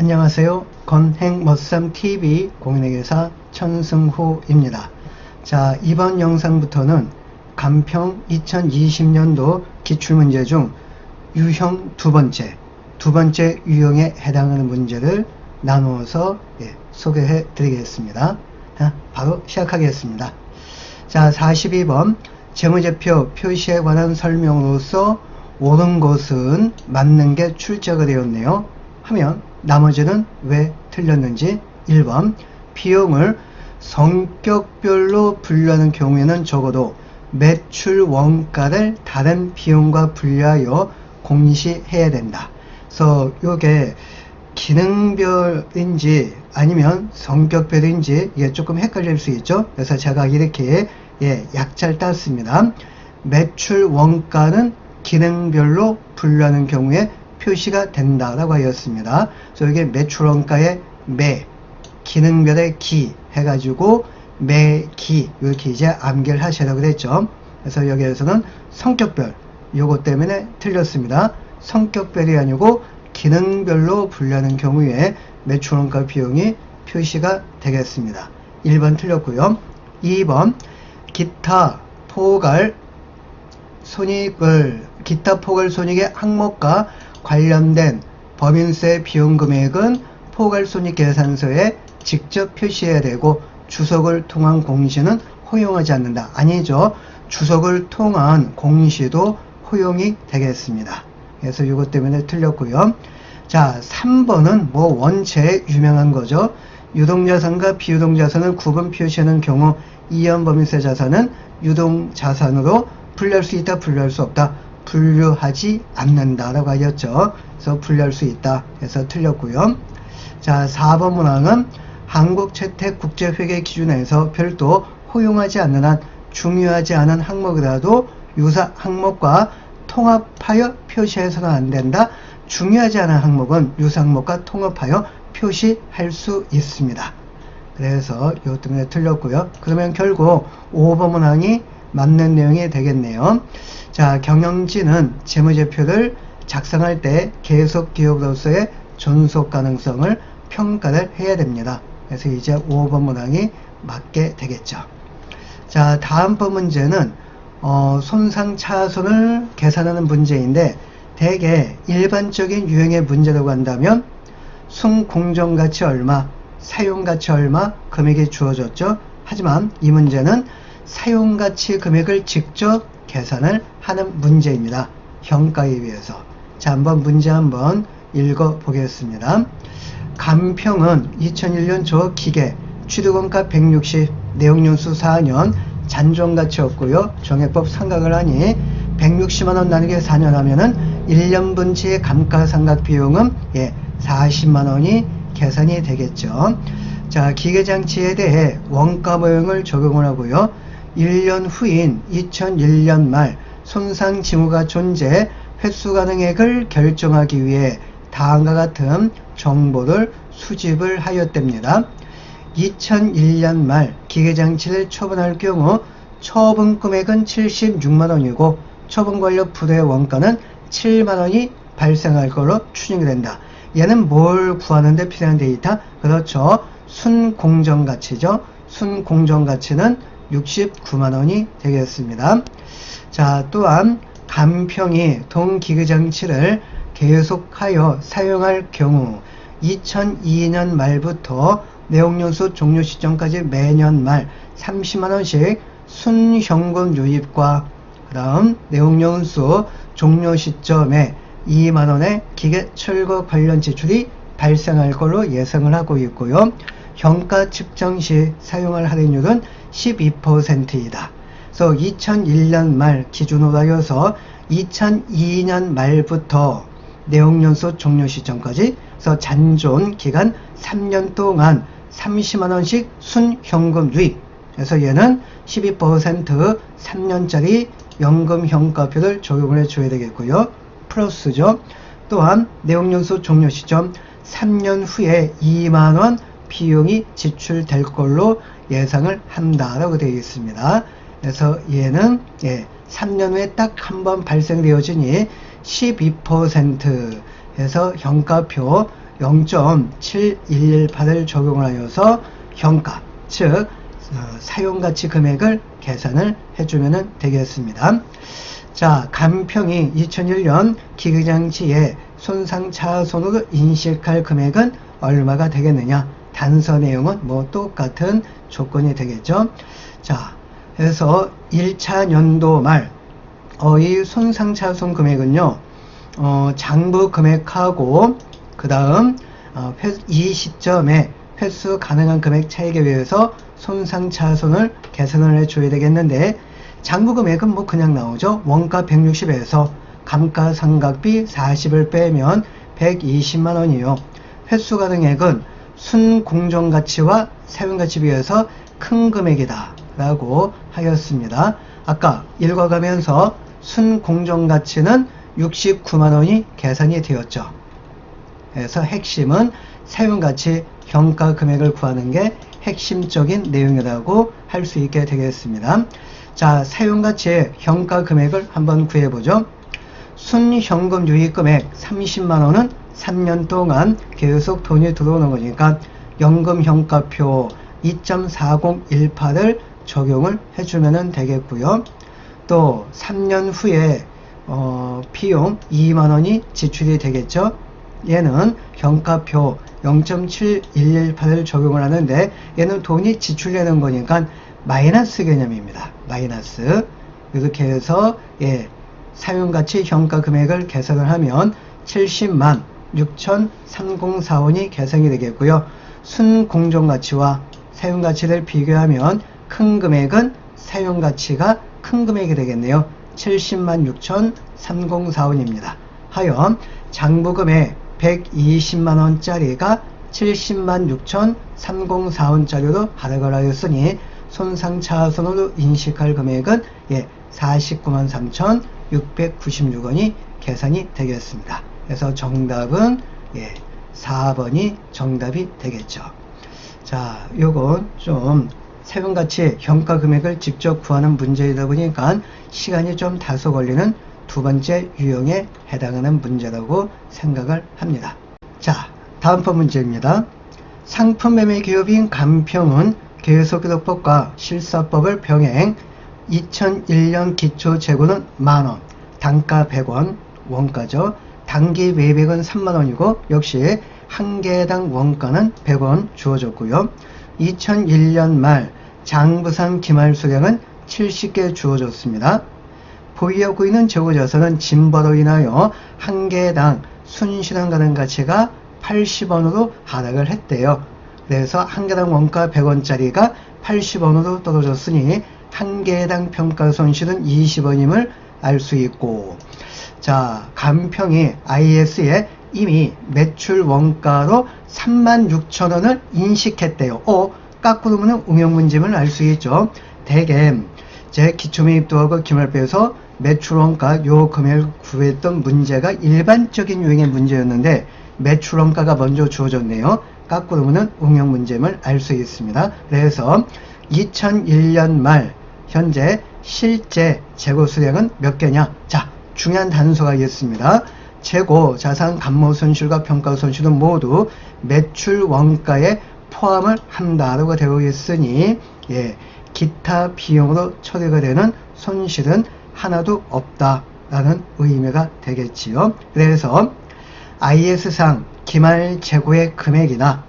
안녕하세요. 건행머쌈TV 공인회계사 천승호입니다. 자, 이번 영상부터는 간평 2020년도 기출문제 중 유형 두 번째 유형에 해당하는 문제를 나누어서 소개해 드리겠습니다. 바로 시작하겠습니다. 자, 42번 재무제표 표시에 관한 설명으로서 옳은 것은 맞는 게 출제가 되었네요. 하면 나머지는 왜 틀렸는지. 1번 비용을 성격별로 분류하는 경우에는 적어도 매출 원가를 다른 비용과 분류하여 공시해야 된다. 그래서 요게 기능별인지 아니면 성격별인지 이게 조금 헷갈릴 수 있죠. 그래서 제가 이렇게 약자를 땄습니다. 매출 원가는 기능별로 분류하는 경우에 표시가 된다라고 하였습니다. 그래서 이게 매출 원가의 매, 기능별의 기 해가지고 매기 이렇게 이제 암기를 하시라고 그랬죠. 그래서 여기에서는 성격별 요거 때문에 틀렸습니다. 성격별이 아니고 기능별로 분류하는 경우에 매출 원가 비용이 표시가 되겠습니다. 1번 틀렸고요. 2번 기타 포괄 손익의 항목과 관련된 법인세 비용 금액은 포괄손익 계산서에 직접 표시해야 되고 주석을 통한 공시는 허용하지 않는다. 아니죠. 주석을 통한 공시도 허용이 되겠습니다. 그래서 이것 때문에 틀렸고요. 자, 3번은 뭐 원체 유명한 거죠. 유동자산과 비유동자산을 구분 표시하는 경우 이연법인세 자산은 유동자산으로 분류할 수 있다, 분류할 수 없다. 분류하지 않는다라고 하였죠. 그래서 분류할 수 있다 해서 틀렸고요. 자, 4번 문항은 한국채택국제회계 기준에서 별도 허용하지 않는 한 중요하지 않은 항목이라도 유사 항목과 통합하여 표시해서는 안 된다. 중요하지 않은 항목은 유사 항목과 통합하여 표시할 수 있습니다. 그래서 이것 때문에 틀렸고요. 그러면 결국 5번 문항이 맞는 내용이 되겠네요. 자, 경영진은 재무제표를 작성할 때 계속기업으로서의 존속 가능성을 평가를 해야 됩니다. 그래서 이제 5번 문항이 맞게 되겠죠. 자, 다음번 문제는 손상차손을 계산하는 문제인데 대개 일반적인 유형의 문제라고 한다면 순공정가치 얼마, 사용가치 얼마 금액이 주어졌죠. 하지만 이 문제는 사용가치 금액을 직접 계산을 하는 문제입니다. 현가에 비해서. 자, 한번 문제 한번 읽어 보겠습니다. 간평은 2001년 저 기계 취득원가 160, 내용연수 4년, 잔존가치였고요. 정액법 상각을 하니 160만원 나누기 4년 하면은 1년분치의 감가상각 비용은 40만원이 계산이 되겠죠. 자, 기계장치에 대해 원가 모형을 적용을 하고요. 1년 후인 2001년 말 손상 징후가 존재 회수 가능액을 결정하기 위해 다음과 같은 정보를 수집을 하였답니다. 2001년 말 기계장치를 처분할 경우 처분 금액은 76만원이고 처분 관련 부도의 원가는 7만원이 발생할 것으로 추정이 된다. 얘는 뭘 구하는데 필요한 데이터? 그렇죠. 순공정가치죠. 순공정가치는 69만원이 되겠습니다. 자, 또한 간평이 동기계장치를 계속하여 사용할 경우 2002년 말부터 내용연수 종료 시점까지 매년 말 30만원씩 순현금 유입과 그 다음 내용연수 종료 시점에 2만원의 기계 철거 관련 지출이 발생할 것으로 예상을 하고 있고요. 현가 측정 시 사용할 할인율은 12%이다. 그래서 2001년 말 기준으로 하여서 2002년 말부터 내용연수 종료 시점까지 그래서 잔존 기간 3년 동안 30만원씩 순현금 유입. 그래서 얘는 12% 3년짜리 연금 현가표를 적용을 해줘야 되겠고요. 플러스죠. 또한 내용연수 종료 시점 3년 후에 2만원 비용이 지출될 걸로 예상을 한다라고 되어 있습니다. 그래서 얘는 3년 후에 딱 한 번 발생되어지니 12% 해서 현가표 0.7118을 적용을 하여서 현가, 즉 사용가치 금액을 계산을 해주면 되겠습니다. 자, 간평이 2001년 기계장치의 손상 차손으로 인식할 금액은 얼마가 되겠느냐? 단서 내용은 뭐 똑같은 조건이 되겠죠. 자, 그래서 1차 연도 말 이 손상 차손 금액은요, 장부 금액하고 그 다음 이 시점에 회수 가능한 금액 차익에 의해서 손상 차손을 계산을 해줘야 되겠는데, 장부 금액은 뭐 그냥 나오죠. 원가 160에서 감가상각비 40을 빼면 120만원이요. 회수 가능액은 순공정가치와 사용가치 비해서 큰 금액이다 라고 하였습니다. 아까 읽어가면서 순공정가치는 69만원이 계산이 되었죠. 그래서 핵심은 사용가치 현가 금액을 구하는 게 핵심적인 내용이라고 할 수 있게 되겠습니다. 자, 사용가치의 현가 금액을 한번 구해보죠. 순현금 유입금액 30만원은 3년 동안 계속 돈이 들어오는 거니까 연금 현가표 2.4018을 적용을 해주면 되겠고요. 또 3년 후에 비용 2만원이 지출이 되겠죠. 얘는 현가표 0.7118을 적용을 하는데, 얘는 돈이 지출되는 거니까 마이너스 개념입니다. 마이너스. 이렇게 해서 사용가치 현가 금액을 계산을 하면 70만 6,3045원이 계산이 되겠고요. 순공정가치와 사용가치를 비교하면 큰 금액은 사용가치가 큰 금액이 되겠네요. 70만 6,3045원입니다. 하여 장부금액 120만원짜리가 70만 6,304원짜리로 하락을 하였으니 손상차손으로 인식할 금액은 49만 3,696원이 계산이 되겠습니다. 그래서 정답은 4번이 정답이 되겠죠. 자, 요건 좀 사용가치 현가 금액을 직접 구하는 문제이다 보니까 시간이 좀 다소 걸리는 두 번째 유형에 해당하는 문제라고 생각을 합니다. 자, 다음번 문제입니다. 상품매매 기업인 간평은 계획기록법과 실사법을 병행. 2001년 기초 재고는 만원, 단가 100원, 원가죠. 단기 매입액은 3만원이고 역시 한 개당 원가는 100원 주어졌고요. 2001년 말 장부상 기말 수량은 70개 주어졌습니다. 보유하고 있는 재고자산은 진보로 인하여 한 개당 순실현 가능 가치가 80원으로 하락을 했대요. 그래서 한 개당 원가 100원짜리가 80원으로 떨어졌으니 한 개당 평가 손실은 20원임을 알 수 있고, 자, 간평이 IS에 이미 매출 원가로 36,000원을 인식했대요. 까꾸르면 응용문제임을 알 수 있죠. 대개 제 기초매입도하고 기말표에서 매출 원가 요 금액을 구했던 문제가 일반적인 유형의 문제였는데 매출 원가가 먼저 주어졌네요. 까꾸르면 응용문제임을 알 수 있습니다. 그래서 2001년 말 현재 실제 재고 수량은 몇 개냐? 자, 중요한 단서가 있습니다. 재고, 자산, 감모 손실과 평가 손실은 모두 매출 원가에 포함을 한다라고 되어 있으니 기타 비용으로 처리가 되는 손실은 하나도 없다라는 의미가 되겠지요. 그래서 IS상 기말 재고의 금액이나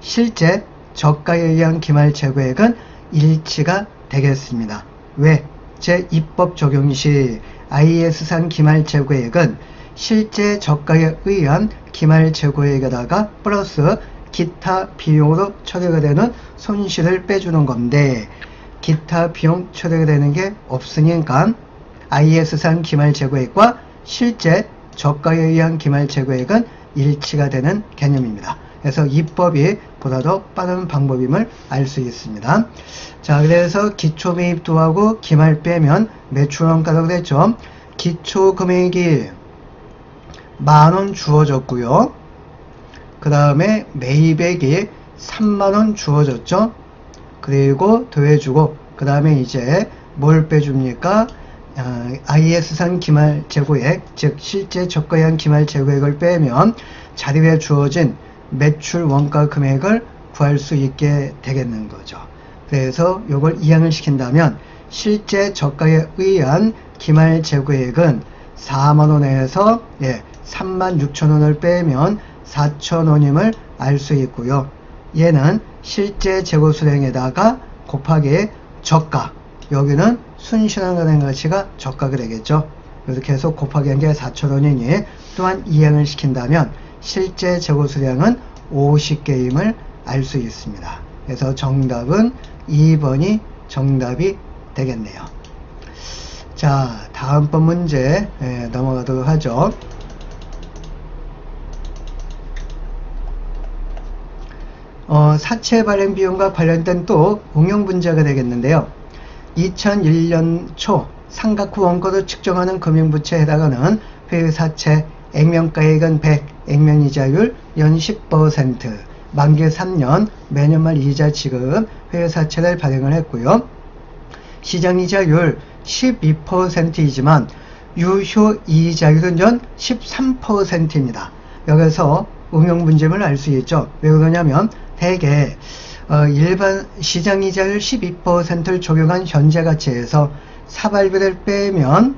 실제 저가에 의한 기말 재고액은 일치가 되겠습니다. 왜? 제2법 적용 시 IS상 기말 재고액은 실제 저가에 의한 기말 재고액에다가 플러스 기타 비용으로 처리가 되는 손실을 빼주는 건데, 기타 비용 처리가 되는 게 없으니까 IS상 기말 재고액과 실제 저가에 의한 기말 재고액은 일치가 되는 개념입니다. 그래서 입법이 보다 더 빠른 방법임을 알 수 있습니다. 자, 그래서 기초매입도하고 기말 빼면 매출원가라고 그랬죠. 기초금액이 만원 주어졌고요. 그 다음에 매입액이 3만원 주어졌죠. 그리고 더해주고 그 다음에 이제 뭘 빼줍니까? IS상 기말 재고액, 즉 실제 적가에 의한 기말 재고액을 빼면 자료에 주어진 매출 원가 금액을 구할 수 있게 되겠는 거죠. 그래서 이걸 이항을 시킨다면 실제 저가에 의한 기말 재고액은 4만원에서 36,000원을 빼면 4,000원임을 알 수 있고요. 얘는 실제 재고 수량에다가 곱하기 저가, 여기는 순실현금액 가치가 저가가 되겠죠. 이렇게 해서 곱하기 한 게 4,000원이니 또한 이항을 시킨다면 실제 재고 수량은 50개임을 알 수 있습니다. 그래서 정답은 2번이 정답이 되겠네요. 자, 다음번 문제 넘어가도록 하죠. 사채 발행 비용과 관련된 또 응용 문제가 되겠는데요. 2001년 초 상각 후 원가로 측정하는 금융부채에 해당하는 회유사채 액면가액은 100, 액면이자율 연 10%, 만기 3년 매년 말 이자 지급 회유사채를 발행을 했고요. 시장이자율 12%이지만 유효이자율은 연 13%입니다. 여기서 응용 문제를 알 수 있죠. 왜 그러냐면 대개 일반 시장이자율 12%를 적용한 현재 가치에서 사발비를 빼면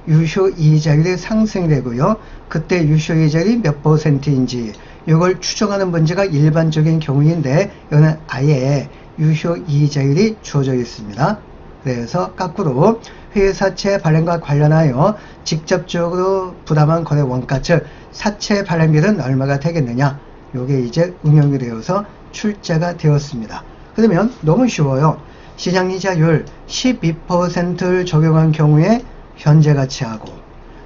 유효이자율이 상승되고요. 그때 유효이자율이 몇 %인지 이걸 추정하는 문제가 일반적인 경우인데 이거는 아예 유효이자율이 주어져 있습니다. 그래서 거꾸로 회사채 발행과 관련하여 직접적으로 부담한 거래 원가, 즉 사채 발행비는 얼마가 되겠느냐, 요게 이제 응용이 되어서 출제가 되었습니다. 그러면 너무 쉬워요. 시장이자율 12%를 적용한 경우에 현재 가치하고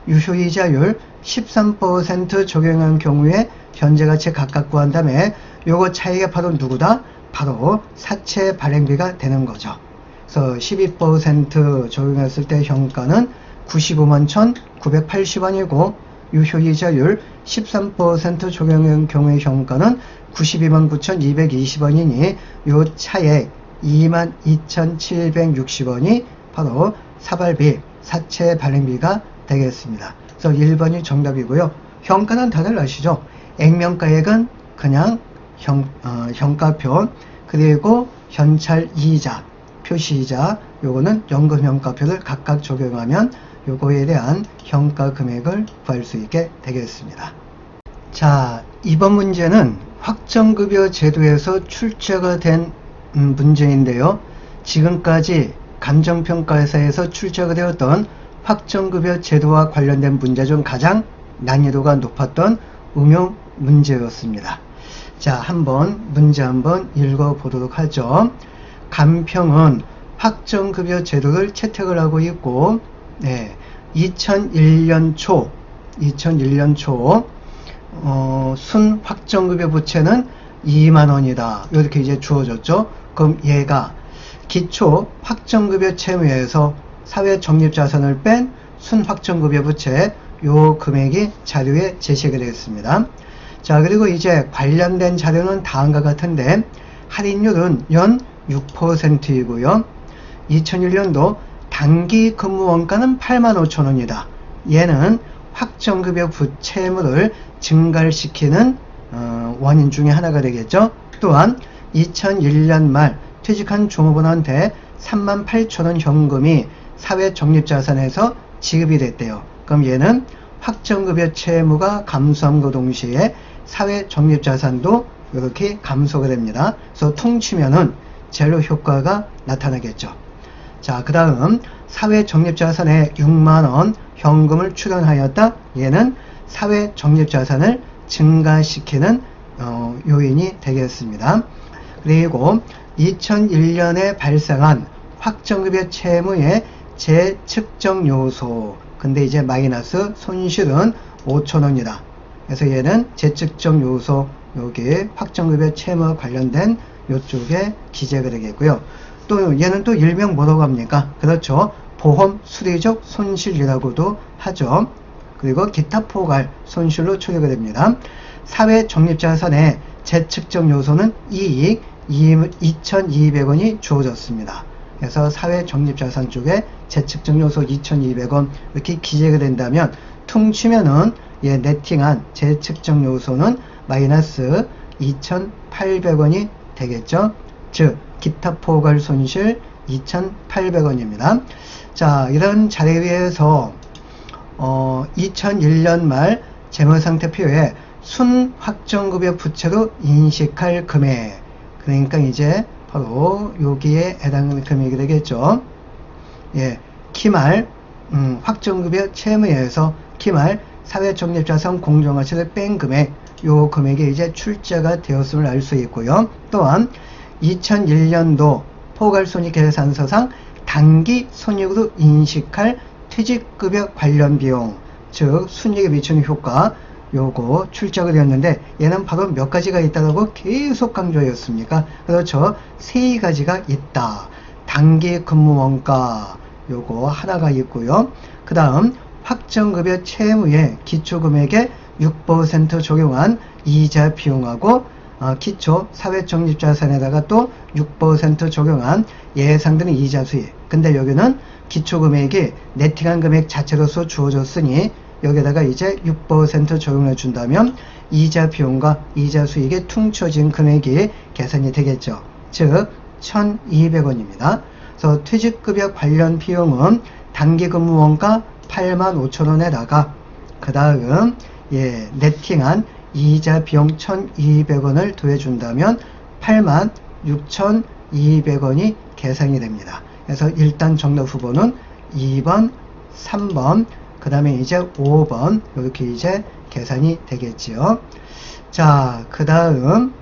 유효이자율 13% 적용한 경우에 현재 가치 각각 구한 다음에 요거 차이가 바로 누구다? 바로 사채 발행비가 되는 거죠. 그래서 12% 적용했을 때 현가는 95만 1,980원이고 유효이자율 13% 적용한 경우의 현가는 92만 9,220원이니 요 차액 22,760원이 바로 사발비, 사채 발행비가 되겠습니다. 그래서 1번이 정답이고요. 현가는 다들 아시죠? 액면가액은 그냥 현가표, 그리고 현찰이자, 표시이자, 요거는 연금현가표를 각각 적용하면 요거에 대한 현가 금액을 구할 수 있게 되겠습니다. 자, 이번 문제는 확정급여 제도에서 출제가 된 문제인데요. 지금까지 감정평가사에서 출제가 되었던 확정급여 제도와 관련된 문제 중 가장 난이도가 높았던 응용 문제였습니다. 자, 문제 한번 읽어보도록 하죠. 간평은 확정급여 제도를 채택을 하고 있고, 2001년 초 순 확정급여 부채는 2만원이다. 이렇게 이제 주어졌죠. 그럼 얘가 기초 확정급여 채무에서 사회 적립자산을 뺀 순 확정급여 부채, 요 금액이 자료에 제시가 되겠습니다. 자, 그리고 이제 관련된 자료는 다음과 같은데 할인율은 연 6%이고요. 2001년도 단기 근무 원가는 85,000원이다. 얘는 확정급여 부채물을 증가시키는 원인 중에 하나가 되겠죠. 또한 2001년 말 퇴직한 종업원한테 38,000원 현금이 사회 적립자산에서 지급이 됐대요. 그럼 얘는 확정급여 채무가 감소함과 동시에 사회 적립자산도 이렇게 감소가 됩니다. 그래서 통치면은 제로 효과가 나타나겠죠. 자, 그 다음 사회 적립자산에 6만원 현금을 출연하였다. 얘는 사회 적립자산을 증가시키는 요인이 되겠습니다. 그리고 2001년에 발생한 확정급여 채무의 재측정 요소, 근데 이제 마이너스 손실은 5,000원이다. 그래서 얘는 재측정 요소, 여기 확정급여 채무와 관련된 요쪽에 기재가 되겠고요. 또 얘는 또 일명 뭐라고 합니까? 그렇죠. 보험 수리적 손실이라고도 하죠. 그리고 기타 포괄 손실로 처리가 됩니다. 사회 적립자산의 재측정 요소는 이익 2,200원이 주어졌습니다. 그래서 사회 적립자산 쪽에 재측정 요소 2,200원 이렇게 기재가 된다면 퉁치면은 네팅한 재측정 요소는 마이너스 2,800원이 되겠죠. 즉 기타 포괄 손실 2,800원입니다. 자, 이런 자료 위에서 2001년 말 재무상태표에 순확정급여 부채로 인식할 금액, 그러니까 이제 바로 여기에 해당하는 금액이 되겠죠. 예, 기말 확정급여 채무에서 기말 사회적립자산 공정가치를 뺀 금액, 요 금액이 이제 출자가 되었음을 알 수 있고요. 또한 2001년도 포괄손익계산서상 단기 손익으로 인식할 퇴직급여 관련 비용, 즉 순이익에 미치는 효과, 요거 출자가 되었는데 얘는 바로 몇 가지가 있다고 계속 강조하였습니까? 그렇죠. 세 가지가 있다. 단기 근무 원가 요거 하나가 있고요. 그 다음 확정급여 채무의 기초금액에 6% 적용한 이자 비용하고 기초 사회적립자산에다가 또 6% 적용한 예상되는 이자 수익. 근데 여기는 기초금액이 네팅한 금액 자체로서 주어졌으니 여기다가 이제 6% 적용해 준다면 이자 비용과 이자 수익이 퉁쳐진 금액이 계산이 되겠죠. 즉 1,200원입니다. 그래서 퇴직급여 관련 비용은 단기 근무 원가 85,000원에다가 그 다음 네팅한 이자 비용 1,200원을 더해준다면 86,200원이 계산이 됩니다. 그래서 일단 정답 후보는 2번, 3번, 그 다음에 이제 5번 이렇게 이제 계산이 되겠지요. 자, 그 다음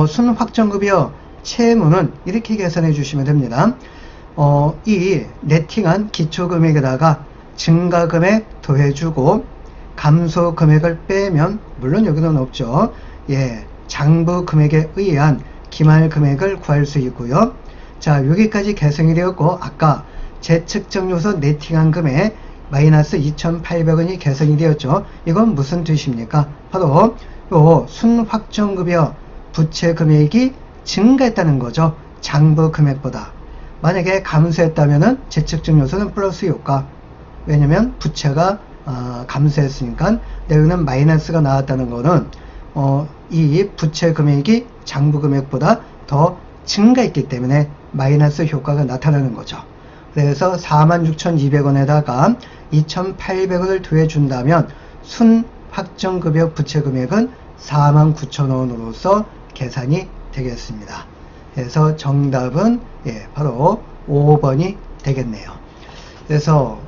순확정급여 채무는 이렇게 계산해 주시면 됩니다. 이 네팅한 기초금액에다가 증가금액 더해주고 감소금액을 빼면 물론 여기는 없죠. 장부금액에 의한 기말금액을 구할 수 있고요. 자, 여기까지 계산이 되었고 아까 재측정 요소 네팅한 금액 마이너스 2,800원이 계산이 되었죠. 이건 무슨 뜻입니까? 바로 요 순확정급여 부채 금액이 증가했다는 거죠. 장부 금액보다. 만약에 감소했다면은 재측정 요소는 플러스 효과. 왜냐면 부채가 감소했으니까 여기는 마이너스가 나왔다는 거는 이 부채 금액이 장부 금액보다 더 증가했기 때문에 마이너스 효과가 나타나는 거죠. 그래서 46,200원에다가 2,800원을 더해준다면 순확정급여 부채 금액은 49,000원으로서 계산이 되겠습니다. 그래서 정답은 바로 5번이 되겠네요. 그래서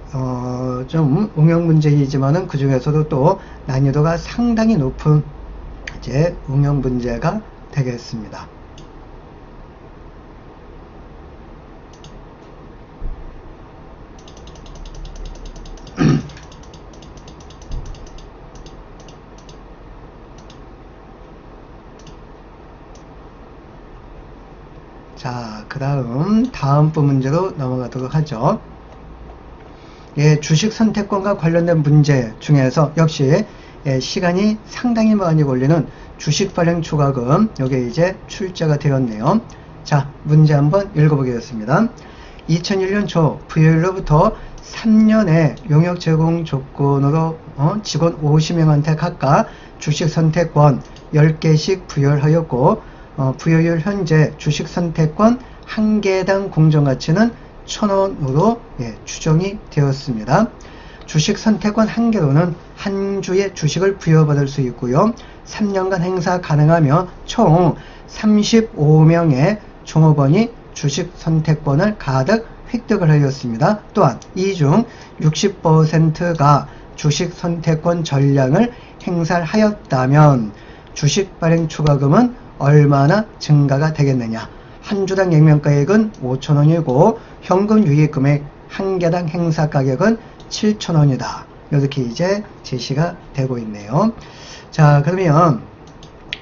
좀 응용 문제이지만은 그 중에서도 또 난이도가 상당히 높은 이제 응용 문제가 되겠습니다. 자, 그 다음번 문제로 넘어가도록 하죠. 주식 선택권과 관련된 문제 중에서 역시 시간이 상당히 많이 걸리는 주식 발행 초과금, 여기에 이제 출제가 되었네요. 자, 문제 한번 읽어보겠습니다. 2001년 초 부여일로부터 3년의 용역 제공 조건으로 직원 50명한테 각각 주식 선택권 10개씩 부여하였고 부여율 현재 주식 선택권 1개당 공정가치는 1,000원으로 추정이 되었습니다. 주식 선택권 1개로는 한 주의 주식을 부여받을 수 있고요. 3년간 행사 가능하며 총 35명의 종업원이 주식 선택권을 가득 획득을 하였습니다. 또한 이 중 60%가 주식 선택권 전량을 행사하였다면 주식 발행 초과금은 얼마나 증가가 되겠느냐. 한 주당 액면가액은 5,000원이고 현금 유입금액 한 개당 행사 가격은 7,000원이다. 이렇게 이제 제시가 되고 있네요. 자, 그러면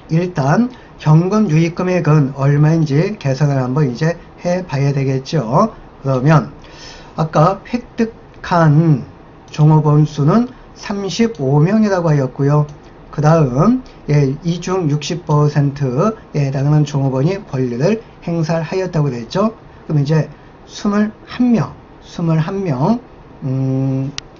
일단 현금 유입금액은 얼마인지 계산을 한번 이제 해 봐야 되겠죠. 그러면 아까 획득한 종업원 수는 35명이라고 하였고요. 그 다음 이 중 60%에 해당하는 종업원이 권리를 행사하였다고 그랬죠. 그럼 이제 21명,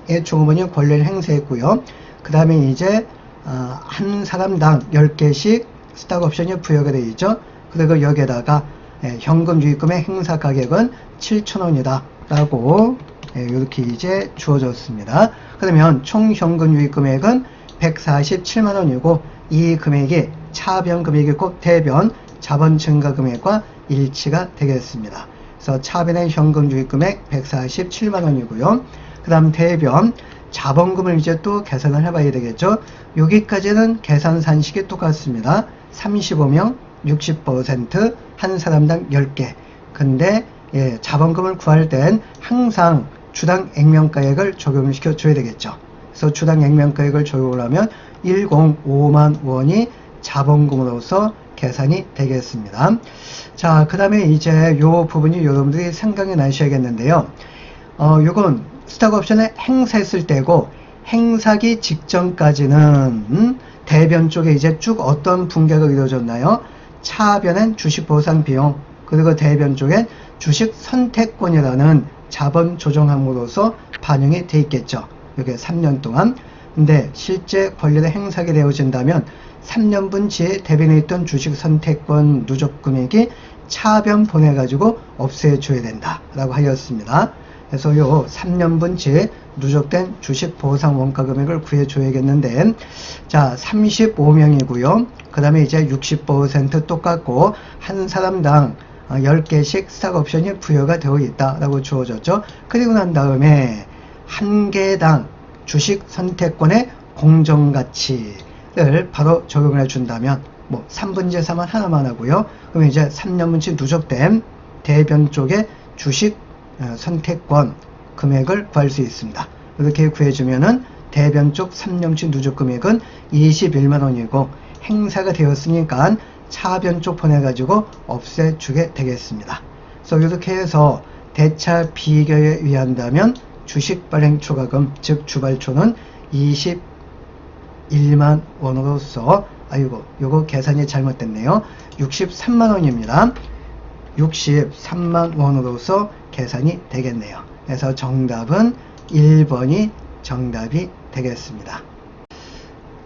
의 종업원이 권리를 행사했고요. 그 다음에 이제, 한 사람당 10개씩 스탁 옵션이 부여가 되어 있죠. 그리고 여기에다가, 현금 유입금의 행사 가격은 7,000원이다. 라고, 이렇게 이제 주어졌습니다. 그러면 총 현금 유입금액은 147만원이고, 이 금액이 차변 금액이 꼭 대변 자본 증가 금액과 일치가 되겠습니다. 그래서 차변의 현금 유입금액 147만원이고요. 그 다음 대변 자본금을 이제 또 계산을 해봐야 되겠죠. 여기까지는 계산 산식이 똑같습니다. 35명, 60%, 한 사람당 10개. 근데 자본금을 구할 땐 항상 주당 액면가액을 적용을 시켜줘야 되겠죠. 그래서 주당 액면가액을 적용을 하면 105만 원이 자본금으로서 계산이 되겠습니다. 자, 그 다음에 이제 요 부분이 여러분들이 생각이 나셔야겠는데요. 요건 스탁 옵션을 행사했을 때고, 행사기 직전까지는 대변 쪽에 이제 쭉 어떤 분배가 이루어졌나요? 차변엔 주식 보상 비용, 그리고 대변 쪽엔 주식 선택권이라는 자본 조정 항목으로서 반영이 돼 있겠죠. 이게 3년 동안. 근데 실제 권리를 행사하게 되어진다면 3년분치에 대변에 있던 주식 선택권 누적 금액이 차변 보내가지고 없애줘야 된다라고 하였습니다. 그래서 요 3년분치에 누적된 주식 보상 원가 금액을 구해줘야겠는데, 자, 35명이고요. 그 다음에 이제 60% 똑같고, 한 사람당 10개씩 스탁 옵션이 부여가 되어 있다라고 주어졌죠. 그리고 난 다음에 한 개당 주식 선택권의 공정가치를 바로 적용을 해준다면, 뭐 3분의 3은 하나만 하고요. 그럼 이제 3년분치 누적된 대변 쪽에 주식 선택권 금액을 구할 수 있습니다. 이렇게 구해주면은 대변 쪽 3년치 누적 금액은 21만원이고, 행사가 되었으니까 차변 쪽 보내가지고 없애주게 되겠습니다. 그래서 이렇게 해서 대차 비교에 의한다면 주식 발행 초과금, 즉 주발초는 21만 원으로서, 아이고, 요거 계산이 잘못됐네요. 63만원입니다. 63만 원으로서 계산이 되겠네요. 그래서 정답은 1번이 정답이 되겠습니다.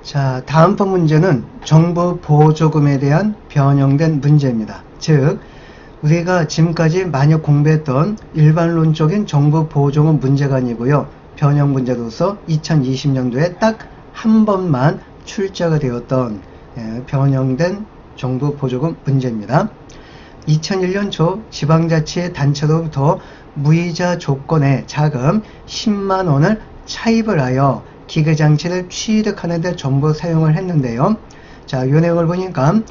자, 다음번 문제는 정부 보조금에 대한 변형된 문제입니다. 즉, 우리가 지금까지 많이 공부했던 일반론적인 정부 보조금 문제가 아니고요. 변형 문제로서 2020년도에 딱 한 번만 출제가 되었던 변형된 정부 보조금 문제입니다. 2001년 초 지방자치 단체로부터 무이자 조건의 자금 10만원을 차입을 하여 기계장치를 취득하는 데 전부 사용을 했는데요. 자, 요 내용을 보니까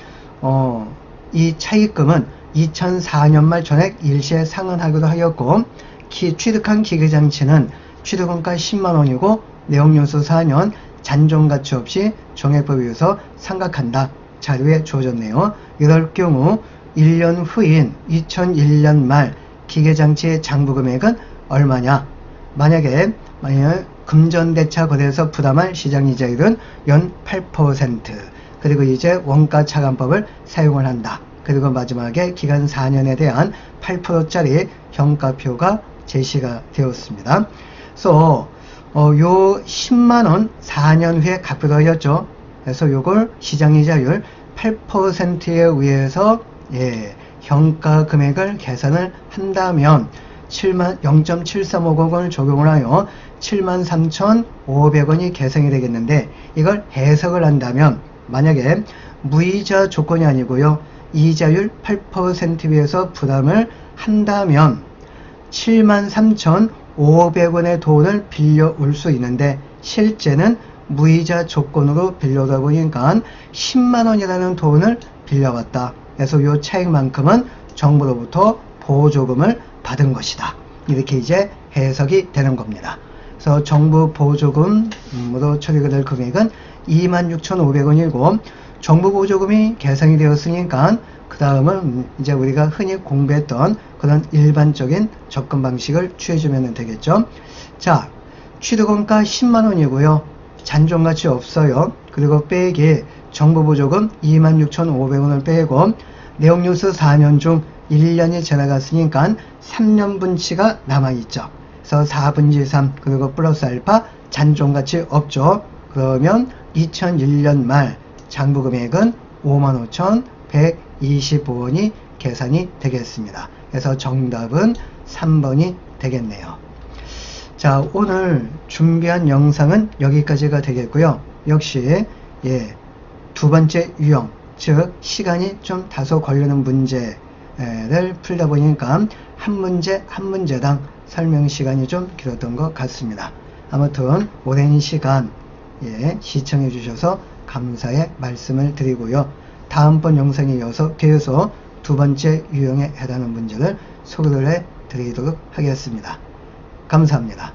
이 차입금은 2004년 말 전액 일시에 상환하기도 하였고, 취득한 기계장치는 취득원가 10만원이고 내용연수 4년 잔존가치 없이 정액법에 의해서 상각한다. 자료에 주어졌네요. 이럴 경우 1년 후인 2001년 말 기계장치의 장부금액은 얼마냐? 만약에 금전대차 거래에서 부담할 시장이자율은 연 8%, 그리고 이제 원가차감법을 사용을 한다. 그리고 마지막에 기간 4년에 대한 8%짜리 현가표가 제시가 되었습니다. 그래서 요 10만원 4년 후에 갚기로 하였죠. 그래서 요걸 시장이자율 8%에 의해서 현가 금액을 계산을 한다면 0.7350원을 적용을 하여 73,500원이 계산이 되겠는데, 이걸 해석을 한다면 만약에 무이자 조건이 아니고요, 이자율 8%에 비해서 부담을 한다면 73,500원의 돈을 빌려올 수 있는데, 실제는 무이자 조건으로 빌려다 보니까 10만원이라는 돈을 빌려왔다. 그래서 이 차익만큼은 정부로부터 보조금을 받은 것이다. 이렇게 이제 해석이 되는 겁니다. 그래서 정부 보조금으로 처리가 될 금액은 26,500원이고, 정부 보조금이 계산이 되었으니까 그 다음은 이제 우리가 흔히 공부했던 그런 일반적인 접근 방식을 취해주면 되겠죠. 자, 취득원가 10만원이고요. 잔존가치 없어요. 그리고 빼기 정부 보조금 26,500원을 빼고 내용연수 4년 중 1년이 지나갔으니까 3년분치가 남아있죠. 그래서 4분의 3 그리고 플러스 알파 잔존가치 없죠. 그러면 2001년 말 장부금액은 55,125원이 계산이 되겠습니다. 그래서 정답은 3번이 되겠네요. 자, 오늘 준비한 영상은 여기까지가 되겠고요. 역시 두 번째 유형, 즉 시간이 좀 다소 걸리는 문제를 풀다 보니까 한 문제당 설명 시간이 좀 길었던 것 같습니다. 아무튼 오랜 시간 시청해 주셔서 감사의 말씀을 드리고요. 다음번 영상에 이어서 계속 두 번째 유형에 해당하는 문제를 소개를 해 드리도록 하겠습니다. 감사합니다.